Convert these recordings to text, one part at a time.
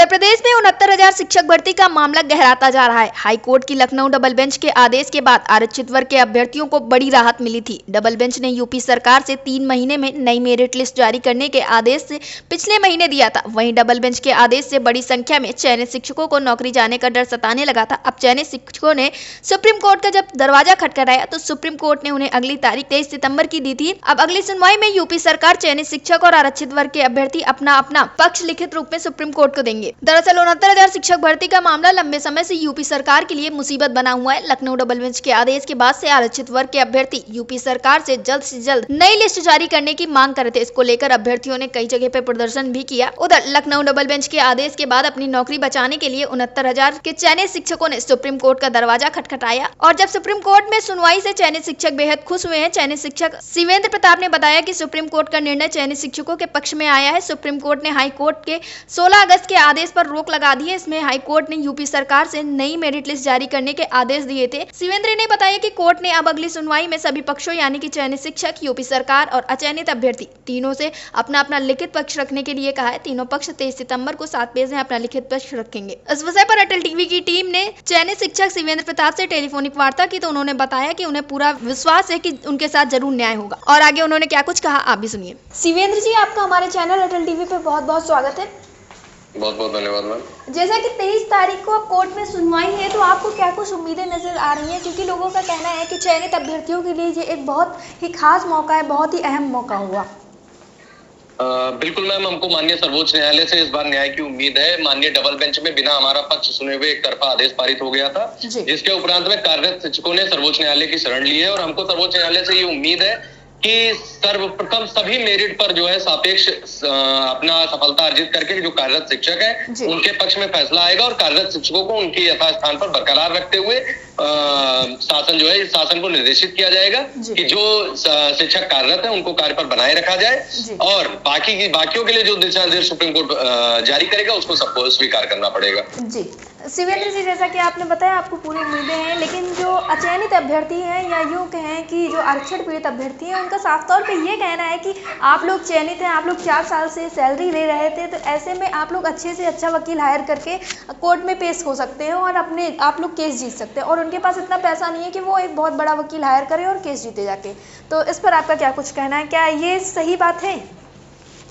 उत्तर प्रदेश में 69,000 शिक्षक भर्ती का मामला गहराता जा रहा है। हाई कोर्ट की लखनऊ डबल बेंच के आदेश के बाद आरक्षित वर्ग के अभ्यर्थियों को बड़ी राहत मिली थी। डबल बेंच ने यूपी सरकार से 3 महीने में नई मेरिट लिस्ट जारी करने के आदेश से पिछले महीने दिया था। वहीं डबल बेंच के आदेश से बड़ी संख्या में चयनित शिक्षकों को नौकरी जाने का डर सताने लगा था। अब चयनित शिक्षकों ने सुप्रीम कोर्ट का जब दरवाजा खटखटाया तो सुप्रीम कोर्ट ने उन्हें अगली तारीख 23 सितंबर की दी थी। अब अगली सुनवाई में यूपी सरकार चयनित शिक्षक और आरक्षित वर्ग के अभ्यर्थी अपना अपना पक्ष लिखित रूप में सुप्रीम कोर्ट को देंगे। दरअसल 69,000 शिक्षक भर्ती का मामला लंबे समय से यूपी सरकार के लिए मुसीबत बना हुआ है। लखनऊ डबल बेंच के आदेश के बाद से आरक्षित वर्ग के अभ्यर्थी यूपी सरकार से जल्द नई लिस्ट जारी करने की मांग कर रहे थे। इसको लेकर अभ्यर्थियों ने कई जगह पे प्रदर्शन भी किया। उधर लखनऊ डबल बेंच के आदेश के बाद अपनी नौकरी बचाने के लिए 69,000 के चयनित शिक्षकों ने सुप्रीम कोर्ट का दरवाजा खटखटाया और जब सुप्रीम कोर्ट में सुनवाई से चयनित शिक्षक बेहद खुश हुए हैं। चयनित शिक्षक शिवेंद्र प्रताप ने बताया कि सुप्रीम कोर्ट का निर्णय चयनित शिक्षकों के पक्ष में आया है। सुप्रीम कोर्ट ने हाई कोर्ट के 16 अगस्त के आदेश पर रोक लगा दी है। इसमें हाई कोर्ट ने यूपी सरकार से नई मेरिट लिस्ट जारी करने के आदेश दिए थे। शिवेंद्र ने बताया कि कोर्ट ने अब अगली सुनवाई में सभी पक्षों यानी कि चयनित शिक्षक, यूपी सरकार और अचयनित अभ्यर्थी तीनों से अपना अपना लिखित पक्ष रखने के लिए कहा है। तीनों पक्ष 23 सितंबर को 7 पेज में अपना लिखित पक्ष रखेंगे। इस विषय पर अटल टीवी की टीम ने चयनित शिक्षक शिवेंद्र प्रताप से टेलीफोनिक वार्ता की तो उन्होंने बताया कि उन्हें पूरा विश्वास है कि उनके साथ जरूर न्याय होगा। और आगे उन्होंने क्या कुछ कहा आप भी सुनिए। शिवेंद्र जी, आपका हमारे चैनल अटल टीवी पे बहुत बहुत स्वागत है। बहुत बहुत धन्यवाद मैम। जैसा कि 23 तारीख को कोर्ट में सुनवाई है तो आपको क्या कुछ उम्मीदें नजर आ रही हैं, क्योंकि लोगों का कहना है कि चयनित अभ्यर्थियों के लिए ये एक बहुत ही खास मौका है, बहुत ही अहम मौका हुआ। बिल्कुल मैम, हमको माननीय सर्वोच्च न्यायालय से इस बार न्याय की उम्मीद है। माननीय डबल बेंच में बिना हमारा पक्ष सुने हुए एक तरफा आदेश पारित हो गया था, जिसके उपरांत में कार्यरत शिक्षकों ने सर्वोच्च न्यायालय की शरण ली है और हमको सर्वोच्च न्यायालय से ये उम्मीद है कि सर्वप्रथम सभी मेरिट पर जो है सापेक्ष अपना सफलता अर्जित करके जो कार्यरत शिक्षक है उनके पक्ष में फैसला आएगा और कार्यरत शिक्षकों को उनके यथास्थान पर बरकरार रखते हुए शासन जो है इस शासन को निर्देशित किया जाएगा कि जो शिक्षक कार्यरत है उनको कार्य पर बनाए रखा जाए और बाकियों के लिए जो दिशा निर्देश सुप्रीम कोर्ट जारी करेगा उसको सबको स्वीकार करना पड़ेगा। जी शिवेंद्र जी, जैसा कि आपने बताया आपको पूरी उम्मीदें हैं, लेकिन जो अचयनित अभ्यर्थी हैं या यूँ कहें कि जो आरक्षण पीड़ित अभ्यर्थी हैं उनका साफ तौर पे ये कहना है कि आप लोग चयनित हैं, आप लोग 4 साल से सैलरी ले रहे थे, तो ऐसे में आप लोग अच्छे से अच्छा वकील हायर करके कोर्ट में पेश हो सकते हैं और आप लोग केस जीत सकते हैं और उनके पास इतना पैसा नहीं है कि वो एक बहुत बड़ा वकील हायर करे और केस जीते जाके। तो इस पर आपका क्या कुछ कहना है, क्या ये सही बात है?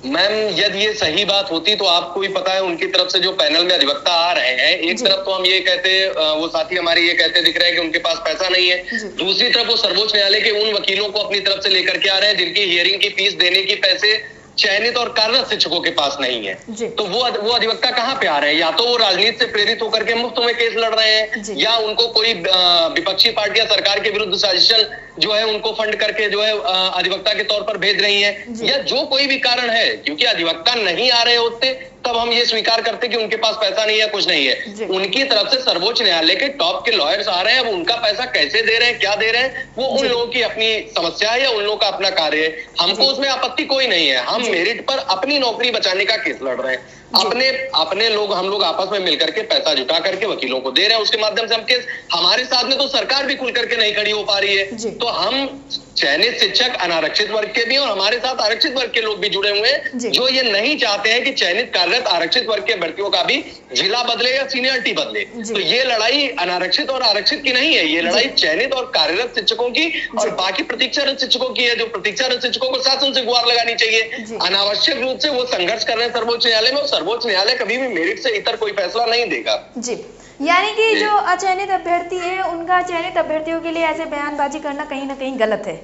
मैम, यदि ये सही बात होती तो आपको भी पता है उनकी तरफ से जो पैनल में अधिवक्ता आ रहे हैं, एक तरफ तो हम ये कहते वो साथी हमारे ये कहते दिख रहे हैं कि उनके पास पैसा नहीं है, दूसरी तरफ वो सर्वोच्च न्यायालय के उन वकीलों को अपनी तरफ से लेकर के आ रहे हैं जिनकी हियरिंग की फीस देने की पैसे चयनित और कार्यरत शिक्षकों के पास नहीं है। तो वो अधिवक्ता कहाँ पे आ रहे हैं? या तो वो राजनीति से प्रेरित होकर के मुफ्त में केस लड़ रहे हैं या उनको कोई विपक्षी पार्टी या सरकार के विरुद्ध साजिशन जो है उनको फंड करके जो है अधिवक्ता के तौर पर भेज रही है या जो कोई भी कारण है, क्योंकि अधिवक्ता नहीं आ रहे होते तब हम ये स्वीकार करते कि उनके पास पैसा नहीं है, कुछ नहीं है। उनकी तरफ से सर्वोच्च न्यायालय के टॉप के लॉयर्स आ रहे हैं, अब उनका पैसा कैसे दे रहे हैं, क्या दे रहे हैं, वो उन लोगों की अपनी समस्या है या उन लोगों का अपना कार्य है। हमको उसमें आपत्ति कोई नहीं है। हम मेरिट पर अपनी नौकरी बचाने का केस लड़ रहे हैं, हम लोग आपस में मिलकर के पैसा जुटा करके वकीलों को दे रहे हैं, उसके माध्यम से हम केस, हमारे साथ में तो सरकार भी खुल करके नहीं खड़ी हो पा रही है। तो हम चयनित शिक्षक अनारक्षित वर्ग के भी और हमारे साथ आरक्षित वर्ग के लोग भी जुड़े हुए हैं जो ये नहीं चाहते हैं कि चयनित कार्यरत आरक्षित वर्ग के अभ्यर्थियों का भी जिला बदले या सीनियरिटी बदले। तो ये लड़ाई अनारक्षित और आरक्षित की नहीं है, ये लड़ाई चयनित और कार्यरत शिक्षकों की और बाकी प्रतीक्षारत शिक्षकों की है। जो प्रतीक्षारत शिक्षकों को शासन से गुहार लगानी चाहिए। अनावश्यक रूप से वो संघर्ष कर रहे हैं सर्वोच्च न्यायालय में और सर्वोच्च न्यायालय कभी भी मेरिट से इतर कोई फैसला नहीं देगा। जी, यानी कि जो अचयनित अभ्यर्थी है उनका चयनित अभ्यर्थियों के लिए ऐसे बयानबाजी करना कहीं ना कहीं गलत है।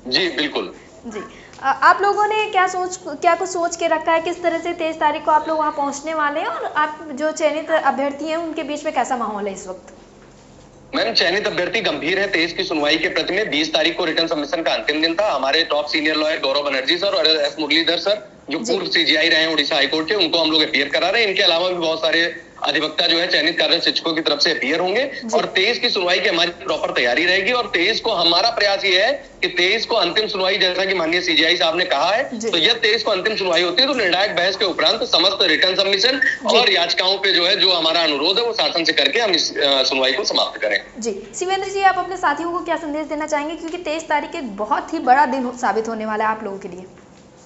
जी बिल्कुल। जी, आप लोगों ने क्या कुछ सोच के रखा है, किस तरह से 23 तारीख को आप लोग वहाँ पहुँचने वाले हैं और आप जो चयनित अभ्यर्थी हैं उनके बीच में कैसा माहौल है इस वक्त? मैम, चयनित अभ्यर्थी गंभीर है। 23 की सुनवाई के प्रति में 20 तारीख को रिटर्न सबमिशन का अंतिम दिन था। हमारे टॉप सीनियर लॉयर गौरव बनर्जी सर और एस मुरलीधर सर जो पूर्व सीजीआई रहे हैं उड़ीसा हाईकोर्ट के, उनको हम लोग अपीयर करा रहे हैं। इनके अलावा भी बहुत सारे अधिवक्ता जो है चयनित कार्यरत शिक्षकों की तरफ से अपीयर होंगे और 23 की सुनवाई की हमारी प्रॉपर तैयारी रहेगी और 23 को हमारा प्रयास ये है कि 23 को अंतिम सुनवाई, जैसा कि माननीय सीजीआई साहब ने कहा है, तो जब 23 को अंतिम सुनवाई होती है तो निर्णायक बहस के उपरांत समस्त रिटर्न सबमिशन और याचिकाओं पे जो है जो हमारा अनुरोध है वो शासन से करके हम इस सुनवाई को समाप्त करें। जी शिवेंद्र जी, आप अपने साथियों को क्या संदेश देना चाहेंगे, क्योंकि 23 तारीख एक बहुत ही बड़ा दिन साबित होने वाला है आप लोगों के लिए?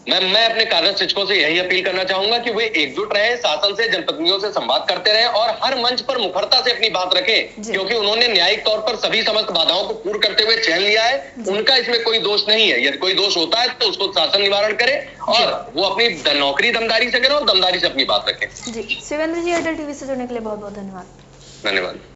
मैं अपने कार्यरत शिक्षकों से यही अपील करना चाहूंगा कि वे एकजुट रहे, शासन से, जनप्रतिनिधियों से संवाद करते रहे और हर मंच पर मुखरता से अपनी बात रखें, क्योंकि उन्होंने न्यायिक तौर पर सभी समस्त बाधाओं को पूर्ण करते हुए चयन लिया है। उनका इसमें कोई दोष नहीं है। यदि कोई दोष होता है तो उसको शासन निवारण करे और वो अपनी नौकरी दमदारी से करे और दमदारी से अपनी बात रखें। जी, शिवेंद्र जी, एयरटेल टीवी से जुड़ने के लिए बहुत बहुत धन्यवाद। धन्यवाद।